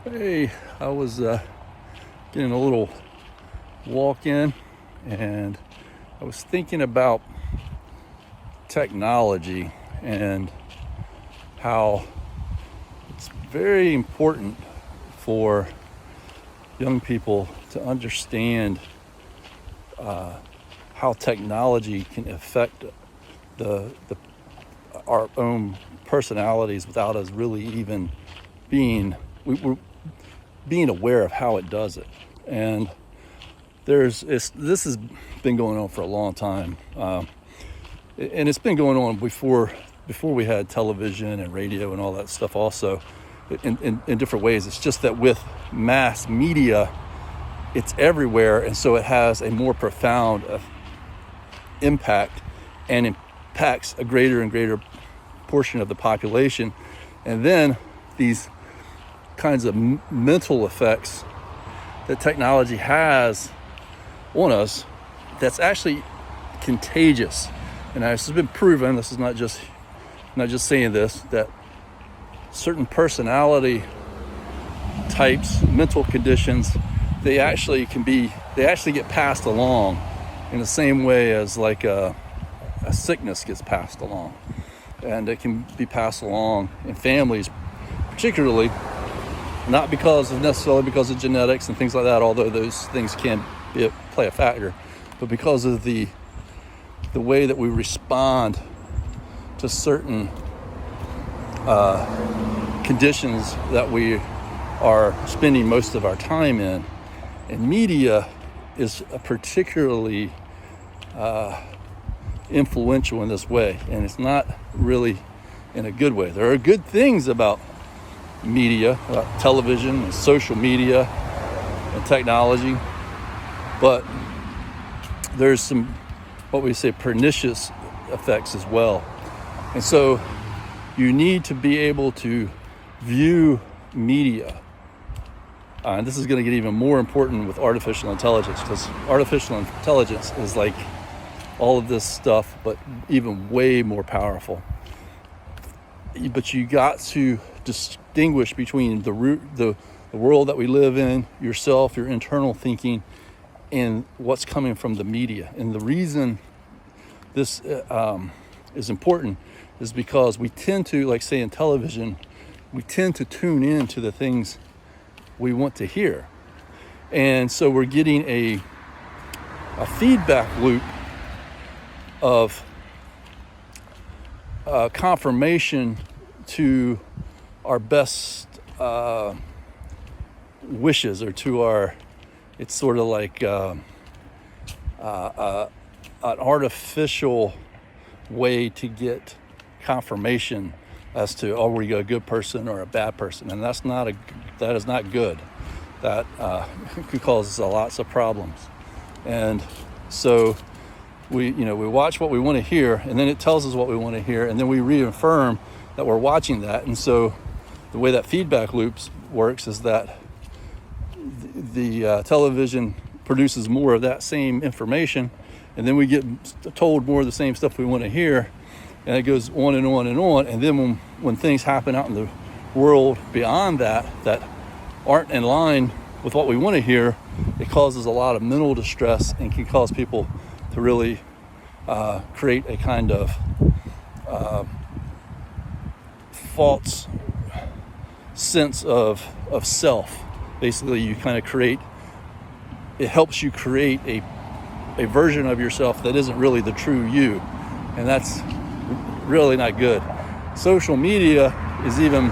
Hey, I was getting a little walk in, and I was thinking about technology and how it's very important for young people to understand how technology can affect the our own personalities without us really even we're being aware of how it does it. And this has been going on for a long time, and it's been going on before we had television and radio and all that stuff also, in different ways. It's just that with mass media, it's everywhere, and so it has a more profound impact and impacts a greater and greater portion of the population. And then these kinds of mental effects that technology has on us, that's actually contagious. And this has been proven, this is not just saying this, that certain personality types, mental conditions, they actually get passed along in the same way as like a sickness gets passed along. And it can be passed along in families, particularly, not necessarily because of genetics and things like that, although those things can play a factor, but because of the way that we respond to certain conditions that we are spending most of our time in. And media is particularly influential in this way, and it's not really in a good way. There are good things about media, television and social media and technology, but there's some, what we say, pernicious effects as well. And so you need to be able to view media. And this is going to get even more important with artificial intelligence, because artificial intelligence is like all of this stuff, but even way more powerful. But you got to distinguish between the world that we live in, yourself, your internal thinking, and what's coming from the media. And the reason this is important is because we tend to, like say in television, we tend to tune in to the things we want to hear. And so we're getting a feedback loop of confirmation to our best wishes, or to our, it's sort of like an artificial way to get confirmation as to, are we a good person or a bad person? And that is not good. That could cause us lots of problems. And so we watch what we want to hear, and then it tells us what we want to hear, and then we reaffirm that we're watching that. And so the way that feedback loops works is that the television produces more of that same information, and then we get told more of the same stuff we want to hear, and it goes on and on and on. And then when things happen out in the world beyond that aren't in line with what we want to hear, it causes a lot of mental distress and can cause people to really create a kind of false sense of self. Basically, you kind of it helps you create a version of yourself that isn't really the true you, and that's really not good. Social media has even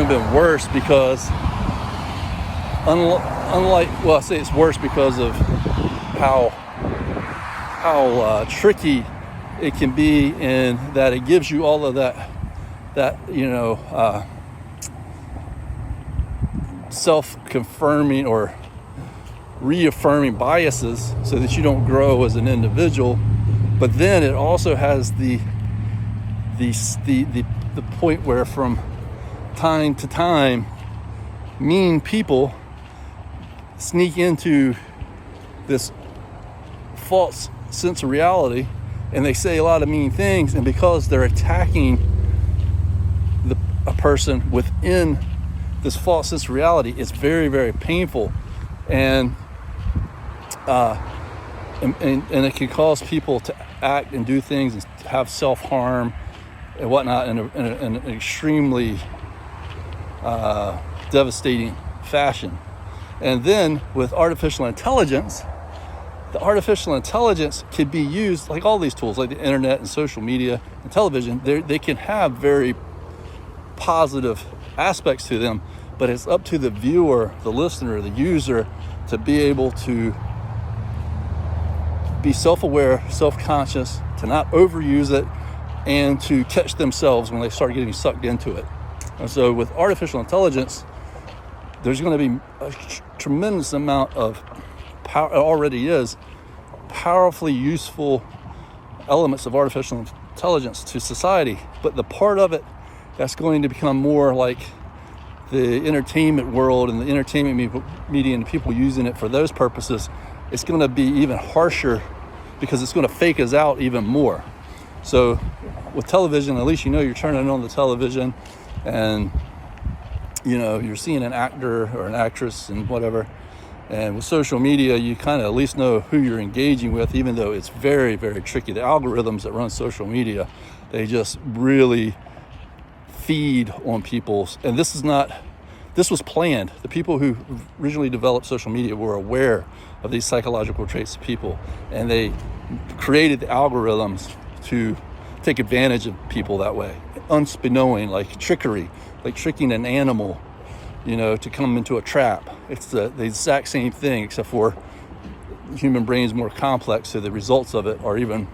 been worse, because I say it's worse because of how tricky it can be, in that it gives you all of that self-confirming or reaffirming biases, so that you don't grow as an individual. But then it also has the point where, from time to time, mean people sneak into this false sense of reality, and they say a lot of mean things, and because they're attacking a person within this false sense of reality, it's very, very painful, and it can cause people to act and do things and have self-harm and whatnot in an extremely devastating fashion. And then with artificial intelligence, the artificial intelligence can be used, like all these tools, like the internet and social media and television, they can have very positive aspects to them, but it's up to the viewer, the listener, the user, to be able to be self-aware, self-conscious, to not overuse it, and to catch themselves when they start getting sucked into it. And so with artificial intelligence, there's going to be a tremendous amount of power, it already is, powerfully useful elements of artificial intelligence to society. But the part of it that's going to become more like the entertainment world and the entertainment media and people using it for those purposes, it's going to be even harsher because it's going to fake us out even more. So with television, at least you're turning on the television and you're seeing an actor or an actress and whatever. And with social media, you kind of at least know who you're engaging with, even though it's very, very tricky. The algorithms that run social media, they just really feed on people's, and this was planned. The people who originally developed social media were aware of these psychological traits of people, and they created the algorithms to take advantage of people that way, unbeknowing, like trickery, like tricking an animal, to come into a trap. It's the exact same thing, except for human brain's more complex, so the results of it are even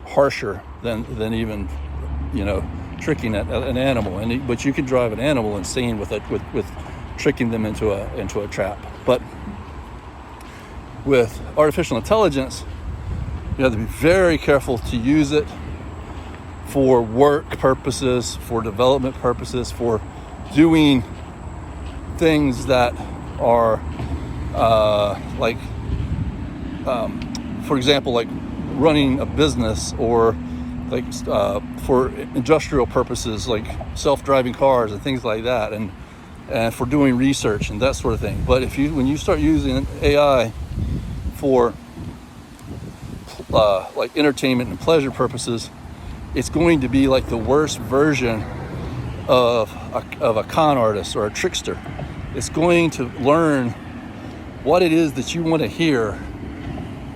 harsher than even, tricking an animal. But you can drive an animal insane with tricking them into a trap. But with artificial intelligence, you have to be very careful to use it for work purposes, for development purposes, for doing things that are for example, like running a business, or like for industrial purposes, like self-driving cars and things like that, and for doing research and that sort of thing. But when you start using AI for like entertainment and pleasure purposes, it's going to be like the worst version of a con artist or a trickster. It's going to learn what it is that you want to hear,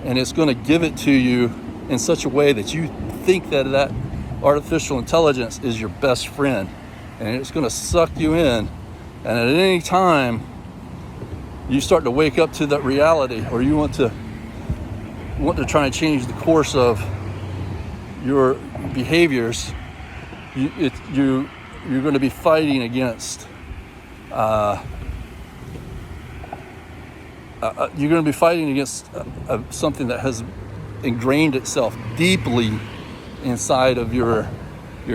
and it's going to give it to you in such a way that you think that artificial intelligence is your best friend, and it's going to suck you in. And at any time you start to wake up to that reality, or you want to try and change the course of your behaviors, you're going to be fighting against something that has ingrained itself deeply inside of your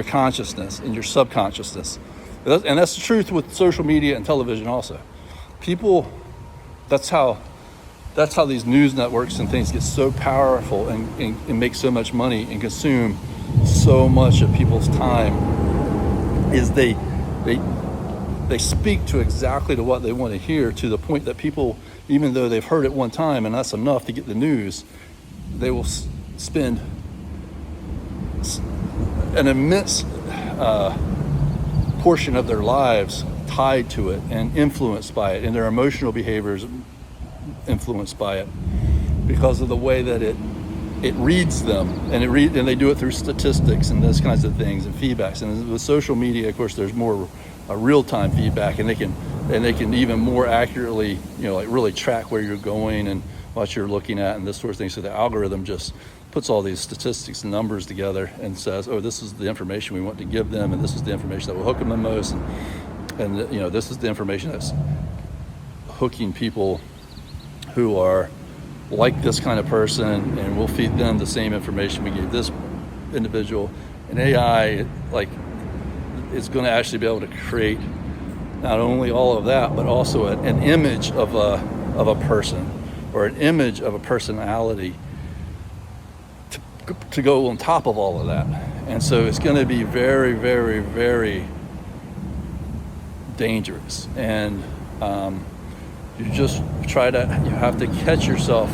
consciousness and your subconsciousness. And that's the truth with social media and television also. People, that's how these news networks and things get so powerful and make so much money and consume so much of people's time, is they speak to exactly to what they want to hear, to the point that people, even though they've heard it one time and that's enough to get the news, they will spend an immense portion of their lives tied to it and influenced by it, and their emotional behaviors influenced by it, because of the way that it reads them, and they do it through statistics and those kinds of things and feedbacks. And with social media, of course, there's more real-time feedback, and they can even more accurately, like really track where you're going and what you're looking at and this sort of thing. So the algorithm just puts all these statistics and numbers together and says, oh, this is the information we want to give them, and this is the information that will hook them the most, and this is the information that's hooking people who are like this kind of person, and we'll feed them the same information we gave this individual. And AI, it's going to actually be able to create not only all of that, but also an image of a person, or an image of a personality to go on top of all of that. And so it's going to be very, very, very dangerous. And you have to catch yourself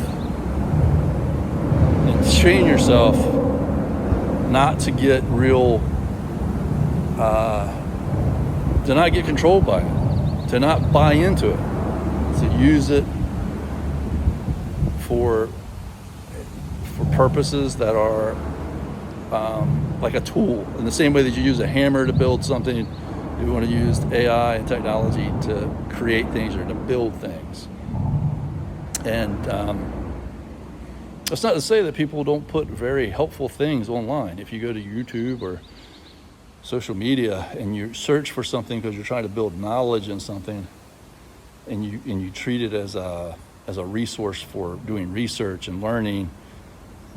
and train yourself not to get to not get controlled by it, to not buy into it, to use it for purposes that are like a tool. In the same way that you use a hammer to build something, you want to use AI and technology to create things or to build things. And that's not to say that people don't put very helpful things online. If you go to YouTube or social media and you search for something because you're trying to build knowledge in something, and you treat it as a resource for doing research and learning,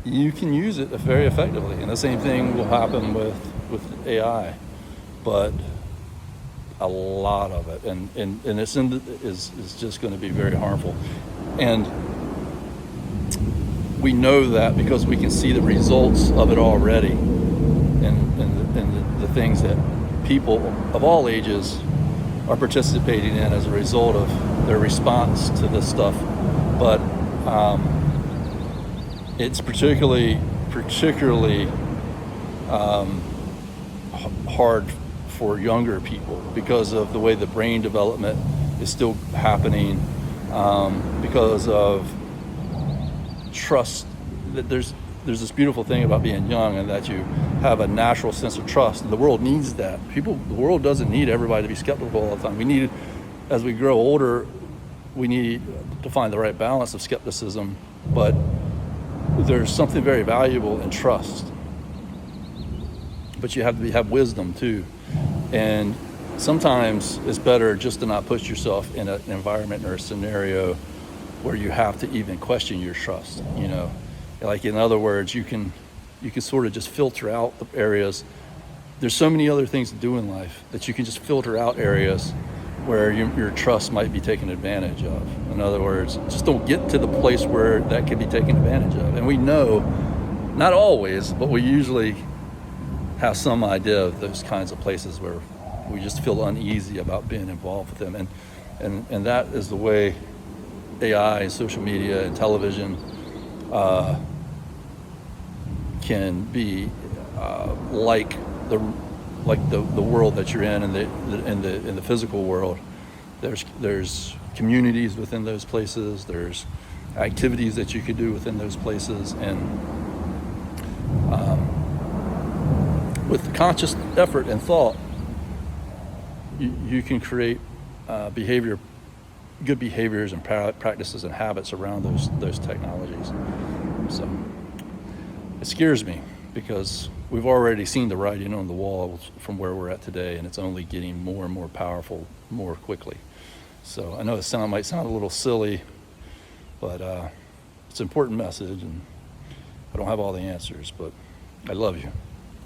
you can use it very effectively. And the same thing will happen with AI, but a lot of it, and is just going to be very harmful. And we know that because we can see the results of it already, and the things that people of all ages are participating in as a result of their response to this stuff. But it's particularly hard for younger people because of the way the brain development is still happening, because of trust. That there's this beautiful thing about being young, and that you have a natural sense of trust, and the world needs that. The world doesn't need everybody to be skeptical all the time. We need, as we grow older, we need to find the right balance of skepticism, but there's something very valuable in trust. But you have to have wisdom too. And sometimes it's better just to not put yourself in an environment or a scenario where you have to even question your trust. Like, in other words, you can sort of just filter out the areas. There's so many other things to do in life that you can just filter out areas where your trust might be taken advantage of. In other words, just don't get to the place where that can be taken advantage of. And we know, not always, but we usually have some idea of those kinds of places where we just feel uneasy about being involved with them. And that is the way AI and social media and television can be like the world that you're in the physical world. There's communities within those places. There's activities that you could do within those places, and with conscious effort and thought, you can create good behaviors and practices and habits around those technologies. So it scares me because we've already seen the writing on the wall from where we're at today, and it's only getting more and more powerful more quickly. So I know it might sound a little silly, but it's an important message, and I don't have all the answers, but I love you.